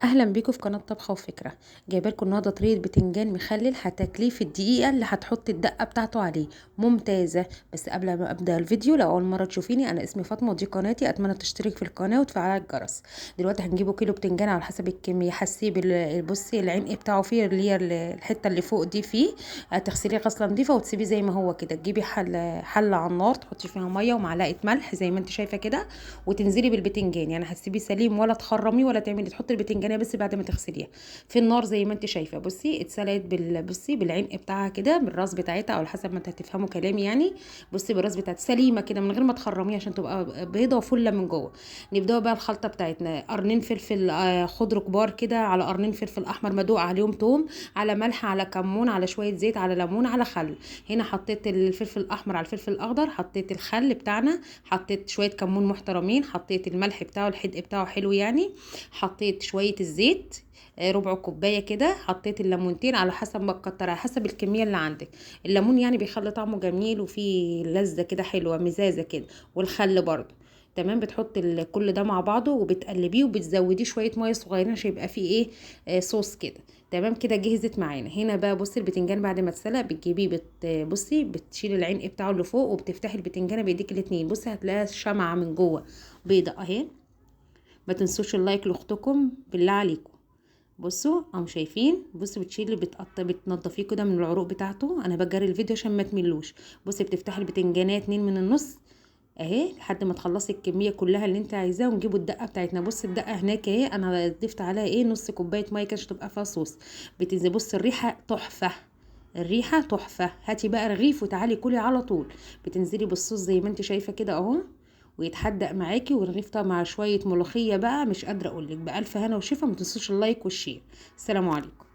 اهلا بيكم في قناه طبخه وفكره. جايبه لكم النهارده طريقه بتنجان مخلل هتاكليه في الدقيقه اللي هتحطي الدقه بتاعته عليه. ممتازه. بس قبل ما ابدا الفيديو، لو اول مره تشوفيني، انا اسمي فاطمه ودي قناتي، اتمنى تشترك في القناه وتفعلي الجرس. دلوقتي هنجيبه كيلو بتنجان على حسب الكميه. هسيب بصي العنق بتاعه فيه، اللي هي الحته اللي فوق دي فيه. هتغسليه غسله نظيفه وتسيبيه زي ما هو كده. تجيبي حله على النار، تحطي فيها ميه ومعلقه ملح زي ما انت شايفه كده، وتنزلي بالبتنجان. يعني هتسيبيه سليم، ولا تخرميه ولا تعملي، تحطي البتنجانيه بس بعد ما تغسليها في النار زي ما انت شايفه. بصي اتسلقت بصي بالعنق بتاعها كده، بالراس بتاعتها، او حسب ما انت هتفهموا كلامي يعني. بصي بالراس بتاعتها سليمه كده من غير ما تخرميها عشان تبقى بيضه وفله من جوه. نبداوا بقى الخلطه بتاعتنا. قرنين فلفل خضر كبار كده، على قرنين فلفل احمر مدوق عليهم توم، على ملح، على كمون، على شويه زيت، على ليمون، على خل. هنا حطيت الفلفل الاحمر على الفلفل الاخضر، حطيت الخل بتاعنا، حطيت شويه كمون محترمين، حطيت الملح بتاعه الحدق بتاعه حلو يعني، حطيت شويه الزيت، ربع كوبايه كده، حطيت الليمونتين على حسب ما تكتر، على حسب الكميه اللي عندك. الليمون يعني بيخلي طعمه جميل وفيه لذه كده حلوه مزازه كده، والخل برضو. تمام. بتحط كل ده مع بعضه وبتقلبيه وبتزوديه شويه ميه صغيرين عشان يبقى فيه ايه، صوص كده. تمام كده جهزت معانا. هنا بقى بصي البتنجان بعد ما اتسلق بتجيبيه بصي بتشيلي العنق بتاعه اللي فوق، وبتفتحي البتنجانه بايديك الاتنين. بصي هتلاقيها شمعه من جوه بيضه اهي. ما تنسوش اللايك لاختكم بالله عليكم. بصوا اهو شايفين. بصي بتشيلي بتنضفيه كده من العروق بتاعته. انا بجري الفيديو عشان ما تملوش. بصي بتفتحي البتنجانيه اتنين من النص اهي لحد ما تخلصي الكميه كلها اللي انت عايزاها، ونجيبوا الدقه بتاعتنا. بصي الدقه هناك اهي، انا ضفت عليها ايه نص كوبايه ميه كده عشان تبقى فيها صوص. بتنزل بصي الريحه تحفه، الريحه تحفه. هاتي بقى رغيف وتعالي كلي على طول. بتنزلي بالصوص زي ما انت شايفه كده اهو، ويتحدق معاكي. والرغيف طبعا مع شويه ملوخيه بقى، مش قادره اقولك، بالف هنا وشفا. ما تنسوش اللايك والشير. السلام عليكم.